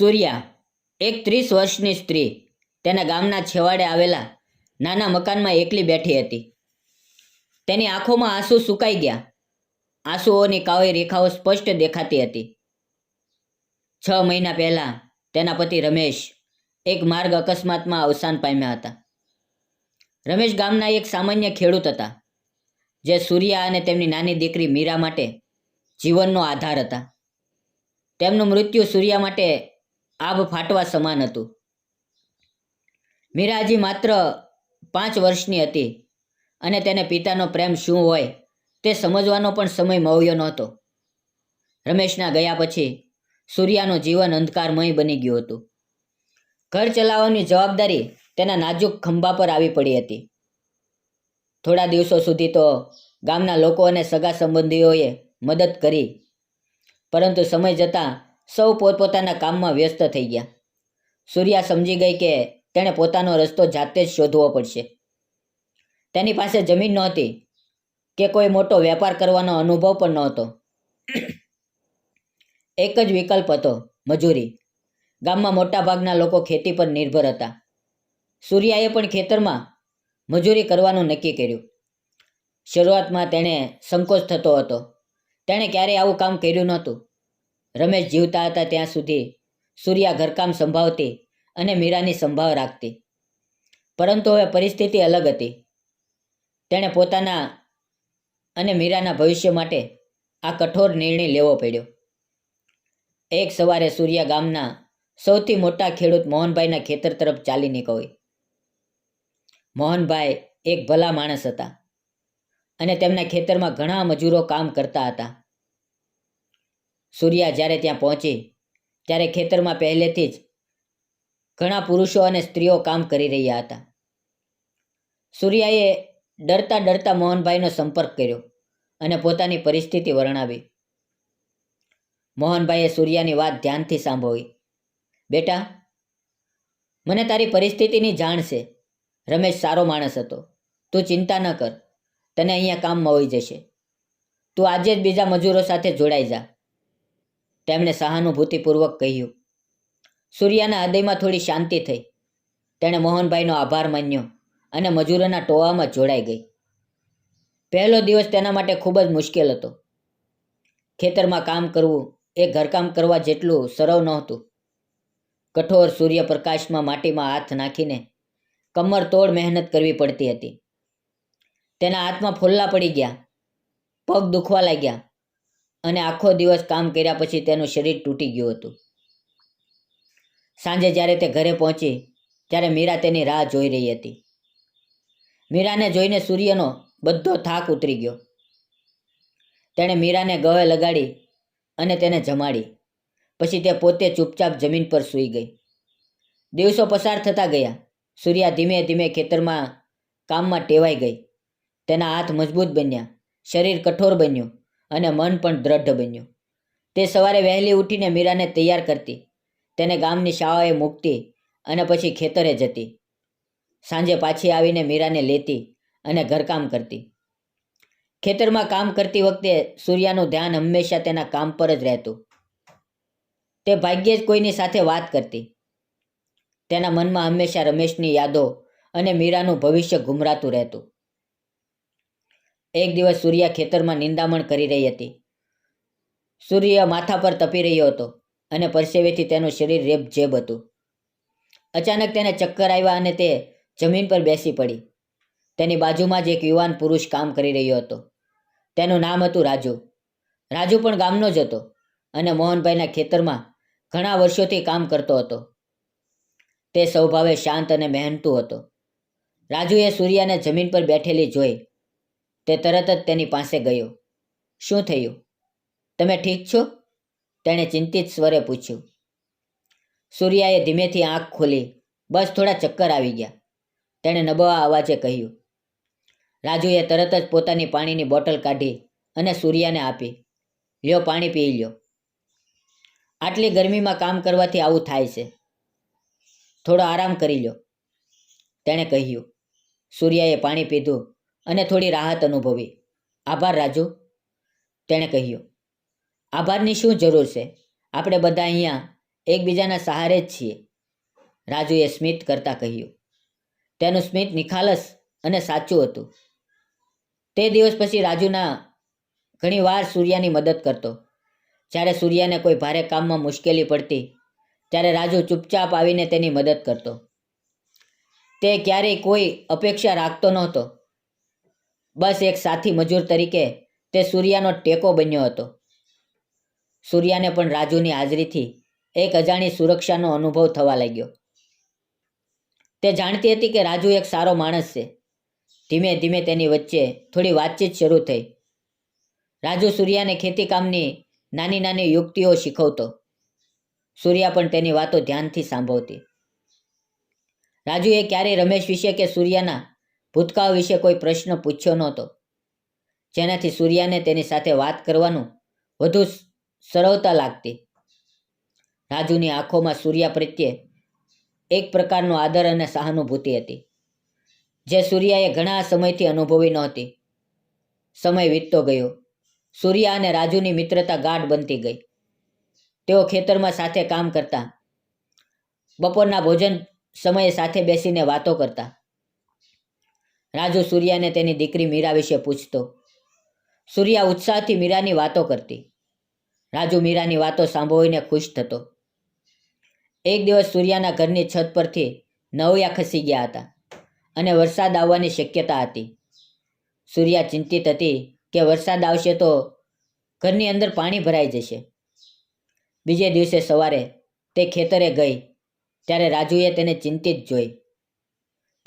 સૂર્યા, એક 30 વર્ષની સ્ત્રી, તેના ગામના છેવાડે આવેલા નાના મકાનમાં એકલી બેઠી હતી. તેની આંખોમાં આંસુ સુકાઈ ગયા. આંસુઓની કાળી રેખાઓ સ્પષ્ટ દેખાતી હતી. 6 મહિના પહેલાં તેના પતિ રમેશ એક માર્ગ અકસ્માતમાં અવસાન પામ્યા હતા. રમેશ ગામના એક સામાન્ય ખેડૂત હતા, જે સૂર્યા અને તેમની નાની દીકરી મીરા માટે જીવનનો આધાર હતા. તેમનું મૃત્યુ સૂર્યા માટે આભ ફાટવા સમાન હતું. મીરા હજી માત્ર 5 વર્ષની હતી અને તેને પિતાનો પ્રેમ શું હોય તે સમજવાનો પણ સમય મળ્યો નહોતો. રમેશના ગયા પછી સૂર્યાનું જીવન અંધકારમય બની ગયું હતું. ઘર ચલાવવાની જવાબદારી તેના નાજુક ખંભા પર આવી પડી હતી. થોડા દિવસો સુધી તો ગામના લોકો અને સગા સંબંધીઓએ મદદ કરી, પરંતુ સમય જતાં સૌ પોતપોતાના કામમાં વ્યસ્ત થઈ ગયા. સૂર્યા સમજી ગઈ કે તેણે પોતાનો રસ્તો જાતે જ શોધવો પડશે. તેની પાસે જમીન નહોતી કે કોઈ મોટો વેપાર કરવાનો અનુભવ પણ નહોતો. એક જ વિકલ્પ હતો, મજૂરી. ગામમાં મોટાભાગના લોકો ખેતી પર નિર્ભર હતા. સૂર્યાએ પણ ખેતરમાં મજૂરી કરવાનું નક્કી કર્યું. શરૂઆતમાં તેણે સંકોચ થતો હતો. તેણે ક્યારેય આવું કામ કર્યું નહોતું. રમેશ જીવતા હતા ત્યાં સુધી સૂર્યા ઘરકામ સંભાળતી અને મીરાની સંભાળ રાખતી. પરંતુ હવે પરિસ્થિતિ અલગ હતી. તેણે પોતાના અને મીરાના ભવિષ્ય માટે આ કઠોર નિર્ણય લેવો પડ્યો. એક સવારે સૂર્યા ગામના સૌથી મોટા ખેડૂત મોહનભાઈના ખેતર તરફ ચાલી નીકળી. મોહનભાઈ એક ભલા માણસ હતા અને તેમના ખેતરમાં ઘણા મજૂરો કામ કરતા હતા. સૂર્યા જ્યારે ત્યાં પહોંચી ત્યારે ખેતરમાં પહેલેથી જ ઘણા પુરુષો અને સ્ત્રીઓ કામ કરી રહ્યા હતા. સૂર્યાએ ડરતા ડરતા મોહનભાઈનો સંપર્ક કર્યો અને પોતાની પરિસ્થિતિ વર્ણવી. મોહનભાઈએ સૂર્યાની વાત ધ્યાનથી સાંભળી. બેટા, મને તારી પરિસ્થિતિની જાણ છે. રમેશ સારો માણસ હતો. તું ચિંતા ન કર, તને અહીંયા કામ મળી જશે. તું આજે જ બીજા મજૂરો સાથે જોડાઈ જા, તેમણે સહાનુભૂતિપૂર્વક કહ્યું. સૂર્યાના હૃદયમાં થોડી શાંતિ થઈ. તેણે મોહનભાઈનો આભાર માન્યો અને મજૂરોના ટોળામાં જોડાઈ ગઈ. પહેલો દિવસ તેના માટે ખૂબ જ મુશ્કેલ હતો. ખેતરમાં કામ કરવું એ ઘરકામ કરવા જેટલું સરળ નહોતું. કઠોર સૂર્યપ્રકાશમાં માટીમાં હાથ નાખીને કમરતોડ મહેનત કરવી પડતી હતી. તેના હાથમાં ફોલ્લા પડી ગયા, પગ દુખવા લાગ્યા અને આખો દિવસ કામ કર્યા પછી તેનું શરીર તૂટી ગયું હતું. સાંજે જ્યારે તે ઘરે પહોંચી ત્યારે મીરા તેની રાહ જોઈ રહી હતી. મીરાને જોઈને સૂર્યનો બધો થાક ઉતરી ગયો. તેણે મીરાને ગળે લગાડી અને તેને જમાડી. પછી તે પોતે ચૂપચાપ જમીન પર સૂઈ ગઈ. દિવસો પસાર થતા ગયા. સૂર્યા ધીમે ધીમે ખેતરમાં કામમાં ટેવાઈ ગઈ. તેના હાથ મજબૂત બન્યા, શરીર કઠોર બન્યું અને મન પણ દ્રઢ બન્યું. તે સવારે વહેલી ઉઠીને મીરાને તૈયાર કરતી, તેને ગામની શાળાએ મૂકતી અને પછી ખેતરે જતી. સાંજે પાછી આવીને મીરાને લેતી અને ઘરકામ કરતી. ખેતરમાં કામ કરતી વખતે સૂર્યાનું ધ્યાન હંમેશા તેના કામ પર જ રહેતું. તે ભાગ્યે જ કોઈની સાથે વાત કરતી. તેના મનમાં હંમેશા રમેશની યાદો અને મીરાનું ભવિષ્ય ગુમરાતું રહેતું. એક દિવસ સૂર્યા ખેતરમાં નિંદામણ કરી રહી હતી. સૂર્ય માથા પર તપી રહ્યો હતો અને પરસેવેથી તેનું શરીર રેબઝેબ હતું. અચાનક તેને ચક્કર આવ્યા અને તે જમીન પર બેસી પડી. તેની બાજુમાં જ એક યુવાન પુરુષ કામ કરી રહ્યો હતો. તેનું નામ હતું રાજુ. રાજુ પણ ગામનો જ હતો અને મોહનભાઈના ખેતરમાં ઘણા વર્ષોથી કામ કરતો હતો. તે સ્વભાવે શાંત અને મહેનતુ હતો. રાજુએ સૂર્યાને જમીન પર બેઠેલી જોઈ. તે તરત જ તેની પાસે ગયો. શું થયું? તમે ઠીક છો? તેણે ચિંતિત સ્વરે પૂછ્યું. સૂર્યાએ ધીમેથી આંખ ખોલી. બસ થોડા ચક્કર આવી ગયા, તેણે નબળા અવાજે કહ્યું. રાજુએ તરત જ પોતાની પાણીની બોટલ કાઢી અને સૂર્યાને આપી. લ્યો, પાણી પી લ્યો. આટલી ગરમીમાં કામ કરવાથી આવું થાય છે. થોડો આરામ કરી લ્યો, તેણે કહ્યું. સૂર્યાએ પાણી પીધું અને થોડી રાહત અનુભવી. આભાર રાજુ, તેણે કહ્યું. આભારની શું જરૂર છે? આપણે બધા અહીંયા એકબીજાના સહારે જ છીએ, રાજુએ સ્મિત કરતા કહ્યું. તેનું સ્મિત નિખાલસ અને સાચું હતું. તે દિવસ પછી રાજુના ઘણી વાર સૂર્યાની મદદ કરતો. જ્યારે સૂર્યાને કોઈ ભારે કામમાં મુશ્કેલી પડતી ત્યારે રાજુ ચૂપચાપ આવીને તેની મદદ કરતો. તે ક્યારેય કોઈ અપેક્ષા રાખતો નહોતો. બસ એક સાથી મજૂર તરીકે તે સૂર્યાનો ટેકો બન્યો હતો. સૂર્યાને પણ રાજુની હાજરીથી એક અજાણી સુરક્ષાનો અનુભવ થવા લાગ્યો. તે જાણતી હતી કે રાજુ એક સારો માણસ છે. ધીમે ધીમે તેની વચ્ચે થોડી વાતચીત શરૂ થઈ. રાજુ સૂર્યાને ખેતીકામની નાની નાની યુક્તિઓ શીખવતો. સૂર્યા પણ તેની વાતો ધ્યાનથી સાંભળતી. રાજુએ ક્યારેય રમેશ વિશે કે સૂર્યાના ભૂતકાળ વિશે કોઈ પ્રશ્ન પૂછ્યો નહોતો, જેનાથી સૂર્યાને તેની સાથે વાત કરવાનું વધુ સરળતા લાગતી. રાજુની આંખોમાં સૂર્યા પ્રત્યે એક પ્રકારનો આદર અને સહાનુભૂતિ હતી, જે સૂર્યાએ ઘણા સમયથી અનુભવી નહોતી. સમય વીતતો ગયો. સૂર્યા અને રાજુની મિત્રતા ગાઢ બનતી ગઈ. તેઓ ખેતરમાં સાથે કામ કરતા, બપોરના ભોજન સમયે સાથે બેસીને વાતો કરતા. રાજુ સૂર્યાને તેની દીકરી મીરા વિશે પૂછતો. સૂર્યા ઉત્સાહથી મીરાની વાતો કરતી. રાજુ મીરાની વાતો સાંભળીને ખુશ થતો. એક દિવસ સૂર્યાના ઘરની છત પરથી નળિયા ખસી ગયા હતા અને વરસાદ આવવાની શક્યતા હતી. સૂર્યા ચિંતિત હતી કે વરસાદ આવશે તો ઘરની અંદર પાણી ભરાઈ જશે. બીજે દિવસે સવારે તે ખેતરે ગઈ ત્યારે રાજુએ તેને ચિંતિત જોઈ.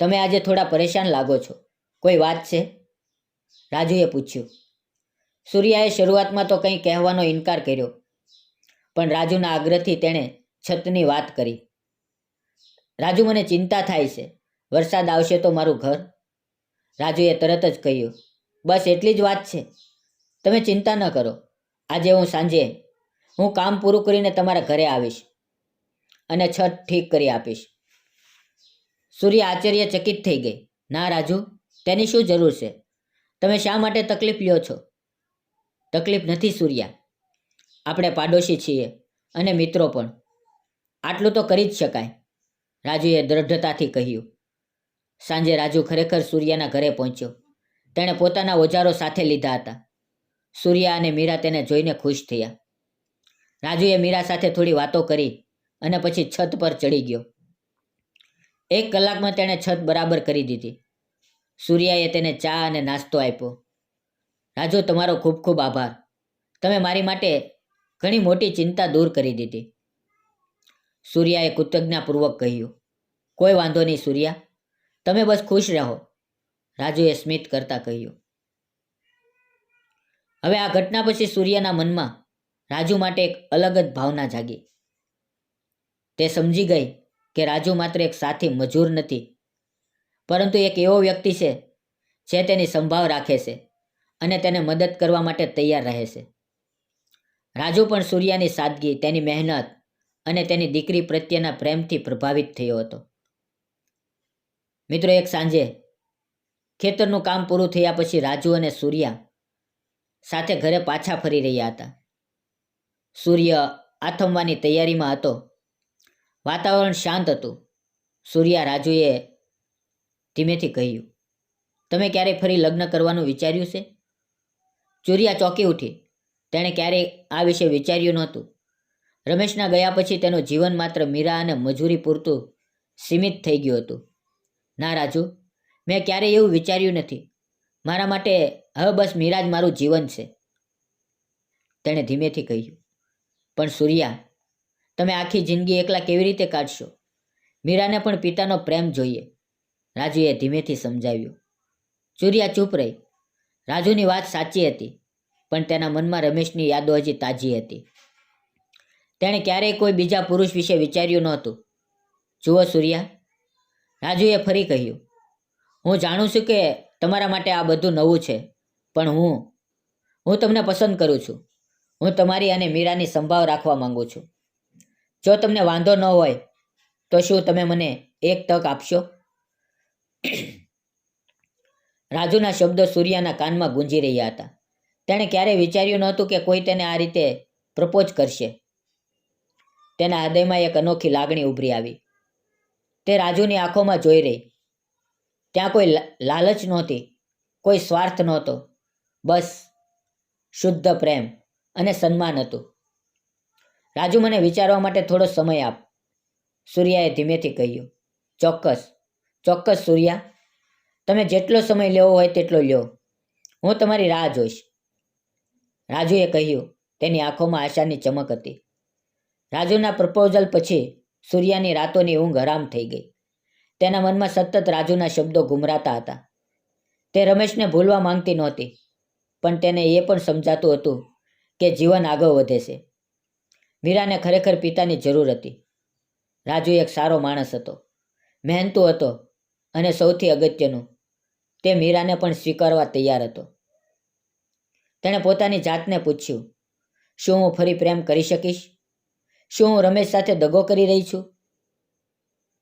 તમે આજે થોડા પરેશાન લાગો છો, કોઈ વાત છે? રાજુએ પૂછ્યું. સૂર્યાએ શરૂઆતમાં તો કંઈ કહેવાનો ઇનકાર કર્યો, પણ રાજુના આગ્રહથી તેણે છતની વાત કરી. રાજુ, મને ચિંતા થાય છે. વરસાદ આવશે તો મારું ઘર? રાજુએ તરત જ કહ્યું, બસ એટલી જ વાત છે. તમે ચિંતા ન કરો. આજે સાંજે હું કામ પૂરું કરીને તમારા ઘરે આવીશ અને છત ઠીક કરી આપીશ. સૂર્યા આશ્ચર્યચકિત થઈ ગઈ. ના રાજુ, તેની શું જરૂર છે? તમે શા માટે તકલીફ લ્યો છો? તકલીફ નથી સૂર્યા. આપણે પાડોશી છીએ અને મિત્રો પણ. આટલું તો કરી જ શકાય, રાજુએ દ્રઢતાથી કહ્યું. સાંજે રાજુ ખરેખર સૂર્યાના ઘરે પહોંચ્યો. તેણે પોતાના ઓજારો સાથે લીધા હતા. સૂર્યા અને મીરા તેને જોઈને ખુશ થયા. રાજુએ મીરા સાથે થોડી વાતો કરી અને પછી છત પર ચડી ગયો. 1 કલાકમાં તેણે છત બરાબર કરી દીધી. સૂર્યાએ તેને ચા અને નાસ્તો આપ્યો. રાજુ, તમારો ખૂબ ખૂબ આભાર. તમે મારી માટે ઘણી મોટી ચિંતા દૂર કરી દીધી. સૂર્યાએ કૃતજ્ઞતાપૂર્વક કહ્યું. કોઈ વાંધો નહીં સૂર્યા, તમે બસ ખુશ રહો, રાજુએ સ્મિત કરતા કહ્યું. હવે આ ઘટના પછી સૂર્યાના મનમાં રાજુ માટે એક અલગ જ ભાવના જાગી. તે સમજી ગઈ કે રાજુ માત્ર એક સાથી મજૂર નથી, પરંતુ એક એવો વ્યક્તિ છે જે તેની સંભાળ રાખે છે અને તેને મદદ કરવા માટે તૈયાર રહે છે. રાજુ પણ સૂર્યાની સાદગી, તેની મહેનત અને તેની દીકરી પ્રત્યેના પ્રેમથી પ્રભાવિત થયો હતો. મિત્રો, એક સાંજે ખેતરનું કામ પૂરું થયા પછી રાજુ અને સૂર્યા સાથે ઘરે પાછા ફરી રહ્યા હતા. સૂર્ય આથમવાની તૈયારીમાં હતો. વાતાવરણ શાંત હતું. રાજુએ ધીમેથી કહ્યું, તમે ક્યારેય ફરી લગ્ન કરવાનું વિચાર્યું છે? સૂર્યા ચોંકી ઉઠી. તેણે ક્યારેય આ વિશે વિચાર્યું નહોતું. રમેશના ગયા પછી તેનું જીવન માત્ર મીરા અને મજૂરી પૂરતું સીમિત થઈ ગયું હતું. ના રાજુ, મેં ક્યારેય એવું વિચાર્યું નથી. મારા માટે હવે બસ મીરા જ મારું જીવન છે, તેણે ધીમેથી કહ્યું. પણ સૂર્યા, તમે આખી જિંદગી એકલા કેવી રીતે કાઢશો? મીરાને પણ પિતાનો પ્રેમ જોઈએ, રાજુએ ધીમેથી સમજાવ્યું. સૂર્યા ચૂપ રહી. રાજુની વાત સાચી હતી, પણ તેના મનમાં રમેશની યાદો હજી તાજી હતી. તેણે ક્યારેય કોઈ બીજા પુરુષ વિશે વિચાર્યું નહોતું. જુઓ સૂર્યા, રાજુએ ફરી કહ્યું, હું જાણું છું કે તમારા માટે આ બધું નવું છે, પણ હું તમને પસંદ કરું છું. હું તમારી અને મીરાની સંભાળ રાખવા માંગુ છું. જો તમને વાંધો ન હોય તો શું તમે મને એક તક આપશો? રાજુના શબ્દો સૂર્યાના કાનમાં ગુંજી રહ્યા હતા. તેણે ક્યારેય વિચાર્યું નહોતું કે કોઈ તેને આ રીતે પ્રપોઝ કરશે. તેના હૃદયમાં એક અનોખી લાગણી ઉભરી આવી. તે રાજુની આંખોમાં જોઈ રહી. ત્યાં કોઈ લાલચ નહોતી, કોઈ સ્વાર્થ નહોતો, બસ શુદ્ધ પ્રેમ અને સન્માન હતું. રાજુ, મને વિચારવા માટે થોડો સમય આપ, સૂર્યાએ ધીમેથી કહ્યું. ચોક્કસ, ચોક્કસ સૂર્યા, તમે જેટલો સમય લેવો હોય તેટલો લ્યો. હું તમારી રાહ જોઈશ, રાજુએ કહ્યું. તેની આંખોમાં આશાની ચમક હતી. રાજુના પ્રપોઝલ પછી સૂર્યાની રાતોની ઊંઘ હરામ થઈ ગઈ. તેના મનમાં સતત રાજુના શબ્દો ગુમરાતા હતા. તે રમેશને ભૂલવા માંગતી નહોતી, પણ તેને એ પણ સમજાતું હતું કે જીવન આગળ વધે છે. મીરાને ખરેખર પિતાની જરૂર હતી. રાજુ એક સારો માણસ હતો, મહેનતુ હતો, અને સૌથી અગત્યનું, તે મીરાને પણ સ્વીકારવા તૈયાર હતો. તેણે પોતાની જાતને પૂછ્યું, શું હું ફરી પ્રેમ કરી શકીશ? શું હું રમેશ સાથે દગો કરી રહી છું?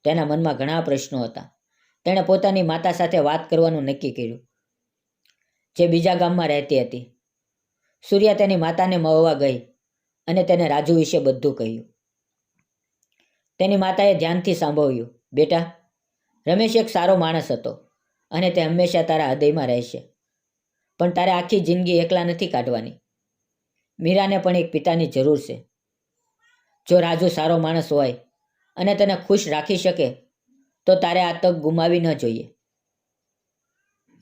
તેના મનમાં ઘણા પ્રશ્નો હતા. તેણે પોતાની માતા સાથે વાત કરવાનું નક્કી કર્યું, જે બીજા ગામમાં રહેતી હતી. સૂર્યા તેની માતાને મળવા ગઈ અને તેને રાજુ વિશે બધું કહ્યું. તેની માતાએ ધ્યાનથી સાંભળ્યું. બેટા, રમેશ એક સારો માણસ હતો અને તે હંમેશા તારા હૃદયમાં રહેશે. પણ તારે આખી જિંદગી એકલા નથી કાઢવાની. મીરાને પણ એક પિતાની જરૂર છે. જો રાજુ સારો માણસ હોય અને તને ખુશ રાખી શકે તો તારે આ તક ગુમાવી ન જોઈએ.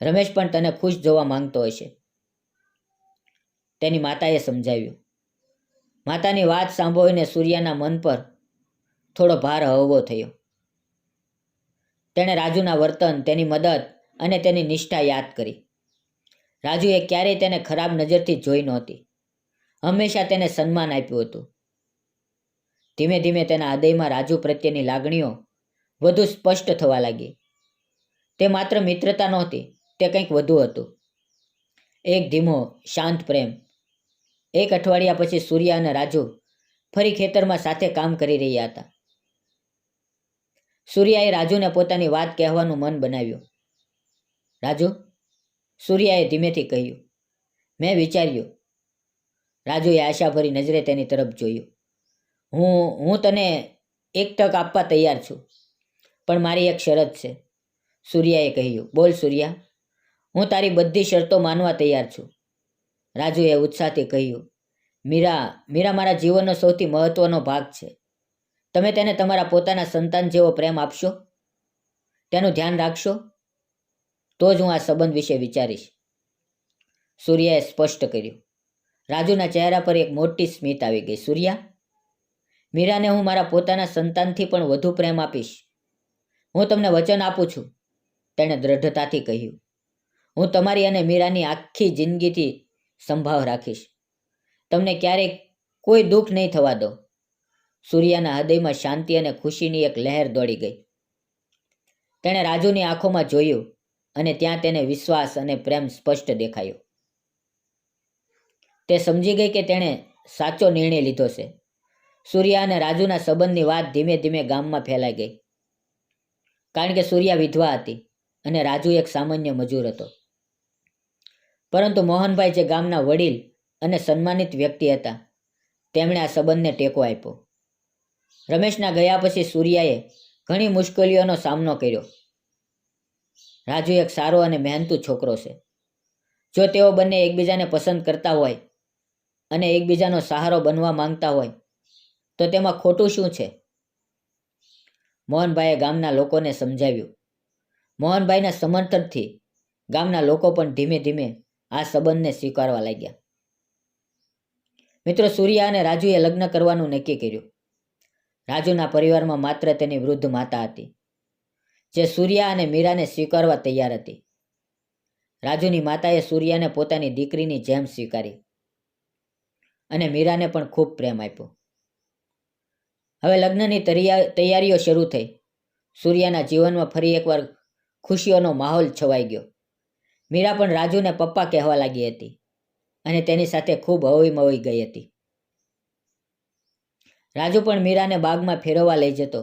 રમેશ પણ તને ખુશ જોવા માંગતો હશે, તેની માતાએ સમજાવ્યું. માતાની વાત સાંભળીને સૂર્યાના મન પર થોડો ભાર હળવો થયો. તેણે રાજુના વર્તન, તેની મદદ અને તેની નિષ્ઠા યાદ કરી. રાજુએ ક્યારેય તેને ખરાબ નજરથી જોઈ નહોતી. હંમેશા તેને સન્માન આપ્યું હતું. ધીમે ધીમે તેના હૃદયમાં રાજુ પ્રત્યેની લાગણીઓ વધુ સ્પષ્ટ થવા લાગી. તે માત્ર મિત્રતા નહોતી, તે કંઈક વધુ હતું. એક ધીમો, શાંત પ્રેમ. એક અઠવાડિયા પછી સૂર્યા અને રાજુ ફરી ખેતરમાં સાથે કામ કરી રહ્યા હતા. સૂર્યાએ રાજુને પોતાની વાત કહેવાનું મન બનાવ્યું. રાજુ, સૂર્યાએ ધીમેથી કહ્યું, મેં વિચાર્યું. રાજુએ આશાભરી નજરે તેની તરફ જોયું. હું તને એક તક આપવા તૈયાર છું, પણ મારી એક શરત છે, સૂર્યાએ કહ્યું. બોલ સૂર્યા, હું તારી બધી શરતો માનવા તૈયાર છું, રાજુએ ઉત્સાહથી કહ્યું. મીરા મારા જીવનનો સૌથી મહત્વનો ભાગ છે. તમે તેને તમારા પોતાના સંતાન જેવો પ્રેમ આપશો, તેનું ધ્યાન રાખશો, તો જ હું આ સંબંધ વિશે વિચારીશ, સૂર્યાએ સ્પષ્ટ કર્યું. રાજુના ચહેરા પર એક મોટી સ્મિત આવી ગઈ. સૂર્યા, મીરાને હું મારા પોતાના સંતાનથી પણ વધુ પ્રેમ આપીશ. હું તમને વચન આપું છું, તેણે દ્રઢતાથી કહ્યું. હું તમારી અને મીરાની આખી જિંદગીથી સંભાળ રાખીશ. તમને ક્યારેય કોઈ દુઃખ નહીં થવા દો. સૂર્યાના હૃદયમાં શાંતિ અને ખુશીની એક લહેર દોડી ગઈ. તેણે રાજુની આંખોમાં જોયું અને ત્યાં તેને વિશ્વાસ અને પ્રેમ સ્પષ્ટ દેખાયો. તે સમજી ગઈ કે તેણે સાચો નિર્ણય લીધો છે. સૂર્યા અને રાજુના સંબંધની વાત ધીમે ધીમે ગામમાં ફેલાઈ ગઈ. કારણ કે સૂર્યા વિધવા હતી અને રાજુ એક સામાન્ય મજૂર હતો. પરંતુ મોહનભાઈ, જે ગામના વડીલ અને સન્માનિત વ્યક્તિ હતા, તેમણે આ સંબંધને ટેકો આપ્યો. રમેશના ગયા પછી સૂર્યાએ ઘણી મુશ્કેલીઓનો સામનો કર્યો. રાજુ એક સારો અને મહેનતુ છોકરો છે. જો તેઓ બંને એકબીજાને પસંદ કરતા હોય અને એકબીજાનો સહારો બનવા માંગતા હોય તો તેમાં ખોટું શું છે? મોહનભાઈએ ગામના લોકોને સમજાવ્યું. મોહનભાઈના સમર્થનથી ગામના લોકો પણ ધીમે ધીમે આ સંબંધને સ્વીકારવા લાગ્યા. મિત્રો, સૂર્યા અને રાજુએ લગ્ન કરવાનું નક્કી કર્યું. રાજુના પરિવારમાં માત્ર તેની વૃદ્ધ માતા હતી, જે સૂર્યા અને મીરાને સ્વીકારવા તૈયાર હતી. રાજુની માતાએ સૂર્યાને પોતાની દીકરીની જેમ સ્વીકારી અને મીરાને પણ ખૂબ પ્રેમ આપ્યો. હવે લગ્નની તૈયારીઓ શરૂ થઈ. સૂર્યાના જીવનમાં ફરી એકવાર ખુશીઓનો માહોલ છવાઈ ગયો. મીરા પણ રાજુને પપ્પા કહેવા લાગી હતી અને તેની સાથે ખૂબ હળી મળી ગઈ હતી. રાજુ પણ મીરાને બાગમાં ફેરવવા લઈ જતો,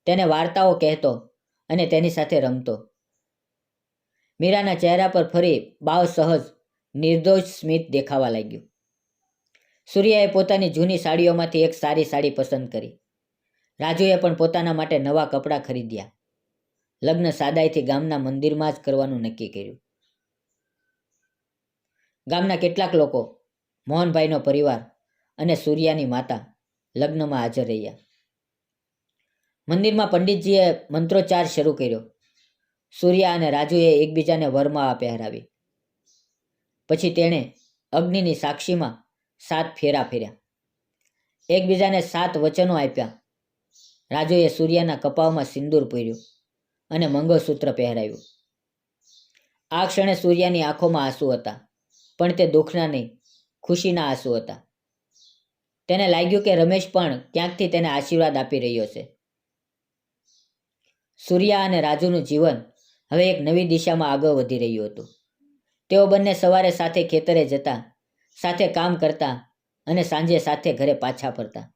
તેને વાર્તાઓ કહેતો અને તેની સાથે રમતો. મીરાના ચહેરા પર ફરી બાળ સહજ, નિર્દોષ સ્મિત દેખાવા લાગ્યું. સૂર્યાએ પોતાની જૂની સાડીઓમાંથી એક સારી સાડી પસંદ કરી રાજુએ પણ પોતાના માટે નવા કપડાં ખરીદ્યા. લગ્ન સાદાઈથી ગામના મંદિરમાં જ કરવાનું નક્કી કર્યું. ગામના કેટલાક લોકો, મોહનભાઈનો પરિવાર અને સૂર્યાની માતા લગ્નમાં હાજર રહ્યા. મંદિરમાં પંડિતજીએ મંત્રોચ્ચાર શરૂ કર્યો. સૂર્યા અને રાજુએ એકબીજાને વરમાળા પહેરાવી. પછી તેણે અગ્નિની સાક્ષીમાં 7 ફેરા ફેર્યા. એકબીજાને 7 વચનો આપ્યા. રાજુએ સૂર્યાના કપાળમાં સિંદૂર પૂર્યું અને મંગળસૂત્ર પહેરાવ્યું. આ ક્ષણે સૂર્યાની આંખોમાં આંસુ હતા, પણ તે દુઃખના નહીં, ખુશીના આંસુ હતા. તેને લાગ્યું કે રમેશ પણ ક્યાંકથી તેને આશીર્વાદ આપી રહ્યો છે. સૂર્યા અને રાજુનું જીવન હવે એક નવી દિશામાં આગળ વધી રહ્યું હતું. તેઓ બંને સવારે સાથે ખેતરે જતા, સાથે કામ કરતા અને સાંજે સાથે ઘરે પાછા ફરતા.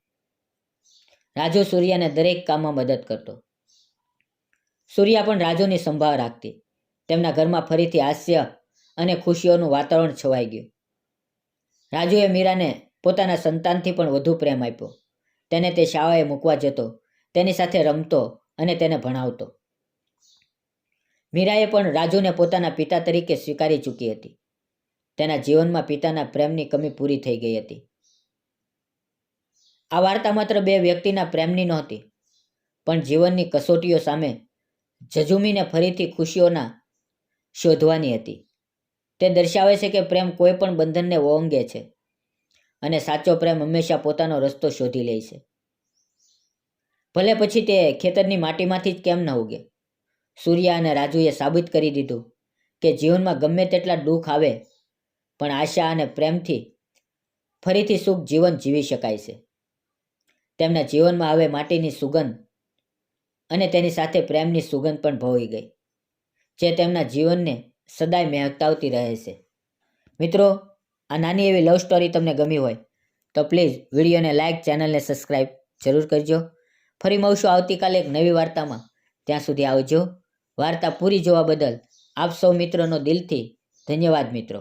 રાજુ સૂર્યાને દરેક કામમાં મદદ કરતો. સૂર્યા પણ રાજુની સંભાળ રાખતી. તેમના ઘરમાં ફરીથી હાસ્ય અને ખુશીઓનું વાતાવરણ છવાઈ ગયું. રાજુએ મીરાને પોતાના સંતાનથી પણ વધુ પ્રેમ આપ્યો. તેને તે શાળાએ મૂકવા જતો, તેની સાથે રમતો અને તેને ભણાવતો. મીરાએ પણ રાજુને પોતાના પિતા તરીકે સ્વીકારી ચૂકી હતી. તેના જીવનમાં પિતાના પ્રેમની કમી પૂરી થઈ ગઈ હતી. આ વાર્તા માત્ર 2 વ્યક્તિના પ્રેમની નહોતી, પણ જીવનની કસોટીઓ સામે ઝઝૂમીને ફરીથી ખુશીઓના શોધવાની હતી. તે દર્શાવે છે કે પ્રેમ કોઈ પણ બંધનને ઓળંગે છે અને સાચો પ્રેમ હંમેશા પોતાનો રસ્તો શોધી લે છે. ભલે પછી તે ખેતરની માટીમાંથી જ કેમ ન ઉગે. સૂર્યા અને રાજુએ સાબિત કરી દીધું કે જીવનમાં ગમે તેટલા દુઃખ આવે, પણ આશા અને પ્રેમથી ફરીથી સુખ જીવન જીવી શકાય છે. તેમના જીવનમાં હવે માટીની સુગંધ અને તેની સાથે પ્રેમની સુગંધ પણ ભળી ગઈ, જે તેમના જીવનને સદાય મહેકતાવતી રહે છે. મિત્રો, આ નાની એવી લવ સ્ટોરી તમને ગમી હોય તો પ્લીઝ વિડીયોને લાઇક, ચેનલને સબસ્ક્રાઈબ જરૂર કરજો. ફરી મળશું આવતીકાલે એક નવી વાર્તામાં. ત્યાં સુધી આવજો. વાર્તા પૂરી જોવા બદલ આપ સૌ મિત્રોનો દિલથી ધન્યવાદ મિત્રો.